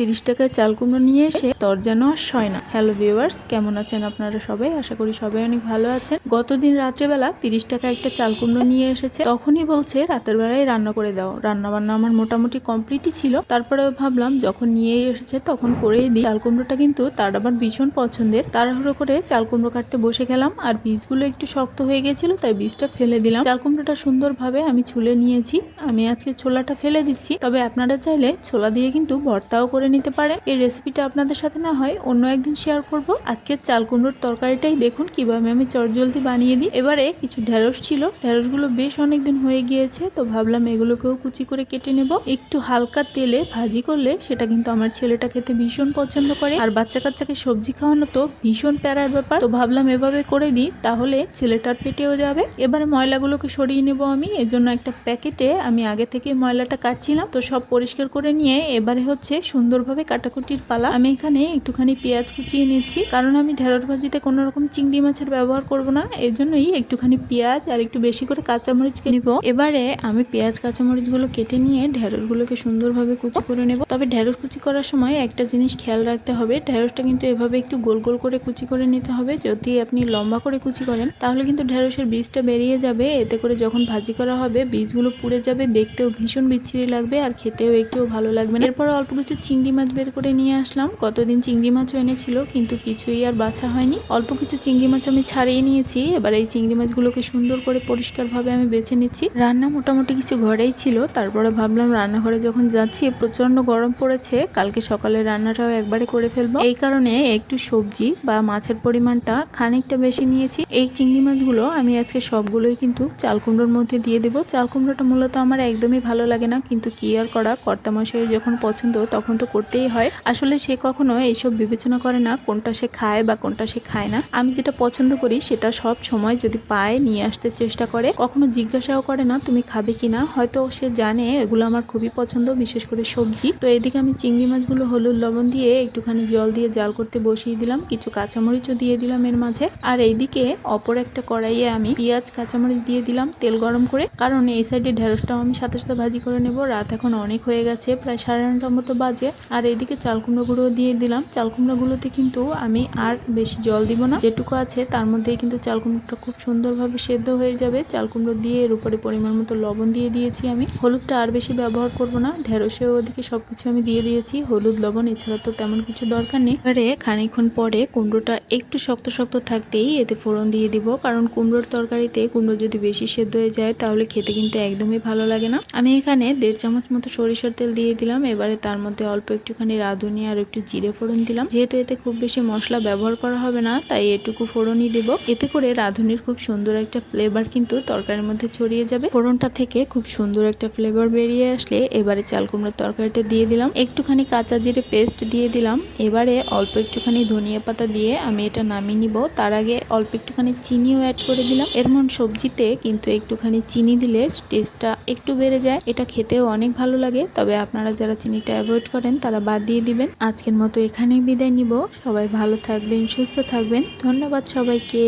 30 টাকায় চাল কুমড়ো নিয়ে এসে তরজানো আর সয় না। হ্যালো ভিউয়ার্স, কেমন আছেন আপনারা সবাই? আশা করি সবাই অনেক ভালো আছেন। গতদিন রাত্রেবেলা 30 টাকা একটা চাল কুমড়ো নিয়ে এসেছে, তখনই বলছে রাতের বেলায় রান্না করে দাও। রান্না বান্না আমার মোটামুটি কমপ্লিটই ছিল, তারপরে ভাবলাম যখন নিয়েই এসেছে তখন করেই দিই। চাল কুমড়োটা কিন্তু তার আবার ভীষণ পছন্দের। তাড়াহুড়ো করে চাল কুমড়ো কাটতে বসে গেলাম, আর বীজগুলো একটু শক্ত হয়ে গেছিল তাই বীজটা ফেলে দিলাম। চাল কুমড়োটা সুন্দরভাবে আমি ছুলে নিয়েছি। আমি আজকে ছোলাটা ফেলে দিচ্ছি, তবে আপনারা চাইলে ছোলা দিয়ে কিন্তু ভর্তাও করে নিতে পারেন। এই রেসিপিটা আপনাদের সাথে না হয় অন্য একদিন শেয়ার করব। আজকে চাল কুমড়োর তরকারিটাই দেখুন কিভাবে আমি চটজলদি বানিয়ে দিই। এবারে কিছু ঢেঁড়স ছিল, ঢেঁড়সগুলো বেশ অনেকদিন হয়ে গিয়েছে, তো ভাবলাম এগুলোকেও কুচি করে কেটে নেব। একটু হালকা তেলে ভাজি করলে সেটা কিন্তু আমার ছেলেটা খেতে ভীষণ পছন্দ করে, আর বাচ্চা কাচ্চাকে সবজি খাওয়ানো তো ভীষণ প্যারার ব্যাপার। তো ভাবলাম এভাবে করে দিই, তাহলে ছেলেটার পেটেও যাবে। এবারে ময়লাগুলোকে সরিয়ে নেব আমি। এজন্য একটা প্যাকেটে আমি আগে থেকে ময়লাটা কাটছিলাম, তো সব পরিষ্কার করে নিয়ে এবারে হচ্ছে সুন্দরভাবে কাটাকুটির পালা। আমি এখানে একটুখানি পেঁয়াজ কুচিয়ে নিচ্ছি, কারণ আমি ঢেঁড়স ভাজিতে কোনো রকম চিংড়ি মাছের ব্যবহার করব না, এই জন্যই একটুখানি পেঁয়াজ আর একটু বেশি করে কাঁচামরিচ নিব। এবারে আমি পেঁয়াজ কাঁচামরিচ গুলো কেটে নিয়ে ঢেঁড়স গুলোকে সুন্দরভাবে কুচি করে নেব। তবে ঢেঁড়স কুচি করার সময় একটা জিনিস খেয়াল রাখতে হবে, ঢেঁড়সটা কিন্তু এভাবে একটু গোল গোল করে কুচি করে নিতে হবে। যদি আপনি লম্বা করে কুচি করেন তাহলে কিন্তু ঢেঁড়সের বীজটা বেরিয়ে যাবে, এতে করে যখন ভাজি করা হবে বীজগুলো পুড়ে যাবে, দেখতেও ভীষণ বিচ্ছিরি লাগবে আর খেতেও একটুও ভালো লাগবে না। এরপর অল্প কিছু চিংড়ি মাছ বের করে নিয়ে আসলাম। কতদিন চিংড়ি মাছও এনেছিল কিন্তু কিছুই আর বাছা হয়নি। অল্প কিছু চিংড়ি মাছ আমি ছাড়িয়ে নিয়েছি। এবার এই চিংড়ি মাছগুলোকে সুন্দর করে পরিষ্কারভাবে আমি বেছে নিচ্ছি। রান্না মোটামুটি কিছু ঘরেই ছিল, তারপরে ভাবলাম রান্নাঘরে যখন যাচ্ছি প্রচন্ড গরম পড়েছে, কালকে সকালে রান্নাটাও একবারে করে ফেলবো। এই কারণে একটু সবজি বা মাছের পরিমাণটা খানিকটা বেশি নিয়েছি। এই চিংড়ি মাছগুলো আমি আজকে সবগুলোই কিন্তু চাল কুমড়োর মধ্যে দিয়ে দেবো। চাল কুমড়োটা মূলত আমার একদমই ভালো লাগে না, কিন্তু কি আর করা, কর্তামশাইয়ের যখন পছন্দ তখন তো করতেই হয়। আসলে সে কখনো এইসব বিবেচনা করে না কোনটা সে খায় বা কোনটা সে খায় না। আমি যেটা পছন্দ করি সেটা সব সময় যদি পায় নিয়ে আসতে চেষ্টা করে, কখনো জিজ্ঞাসাও করে না তুমি খাবে কিনা। হয়তো সে জানে এগুলো আমার খুবই পছন্দ, বিশেষ করে সবজি। তো এদিকে আমি চিংড়ি মাছগুলো হলুদ লবণ দিয়ে একটুখানি জল দিয়ে জাল করতে বসিয়ে দিলাম, কিছু কাঁচামরিচও দিয়ে দিলাম এর মাঝে। আর এইদিকে অপর একটা কড়াইয়ে আমি পেঁয়াজ কাঁচামরিচ দিয়ে দিলাম তেল গরম করে, কারণ এই সাইডে ঢেঁড়সটাও আমি সাথে সাথে ভাজি করে নেব। রাত এখন অনেক হয়ে গেছে, প্রায় 9:30টার মতো বাজে। আর এইদিকে চাল কুমড়ো গুঁড়ো দিয়ে দিলাম। চাল কুমড়ো গুলোতে কিন্তু আমি আর বেশি জল দিব না, যেটুকু আছে তার মধ্যেই কিন্তু চাল কুমড়োটা খুব সুন্দরভাবে সেদ্ধ হয়ে যাবে। চাল কুমড়ো দিয়ে এর উপরে পরিমাণ মতো লবণ দিয়ে দিয়েছি আমি। হলুদটা আর বেশি ব্যবহার করব না, ঢেঁড়সেও ওদিকে সবকিছু আমি দিয়ে দিয়েছি হলুদ লবণ, এছাড়া তো তেমন কিছু দরকার নেই। এবারে খানিকক্ষণ পরে কুমড়োটা একটু শক্ত শক্ত থাকতেই এতে ফোড়ন দিয়ে দিব, কারণ কুমড়োর তরকারিতে কুমড়ো যদি বেশি সেদ্ধ হয়ে যায় তাহলে খেতে কিন্তু একদমই ভালো লাগে না। আমি এখানে 1.5 চামচ মতো সরিষার তেল দিয়ে দিলাম। এবারে তার মধ্যে অল্প একটুখানি রাঁধুনি আর একটু জিরে ফোড়ন দিলাম। যেহেতু এতে খুব বেশি মশলা ব্যবহার করা হবে না তাই এটুকু ফোড়নই দেব। এতে করে রাঁধুনির খুব সুন্দর একটা ফ্লেভার কিন্তু তরকারির মধ্যে ছড়িয়ে যাবে। ফোড়নটা থেকে খুব সুন্দর একটা ফ্লেভার বেরিয়ে আসলে এবারে চাল কুমড়োর তরকারিটা দিয়ে দিলাম। একটুখানি কাঁচা জিরে পেস্ট দিয়ে দিলাম। এবারে অল্প একটুখানি ধনিয়া পাতা দিয়ে আমি এটা নামিয়ে নিব। তার আগে অল্প একটুখানি চিনিও অ্যাড করে দিলাম। এর মন সবজিতে কিন্তু একটুখানি চিনি দিলে টেস্টটা একটু বেড়ে যায়, এটা খেতেও অনেক ভালো লাগে। তবে আপনারা যারা চিনিটা অ্যাভয়েড করেন তারা বাদ দিয়ে দিবেন। আজকের মতো এখানেই বিদায় নিব। সবাই ভালো থাকবেন, সুস্থ থাকবেন। ধন্যবাদ সবাইকে।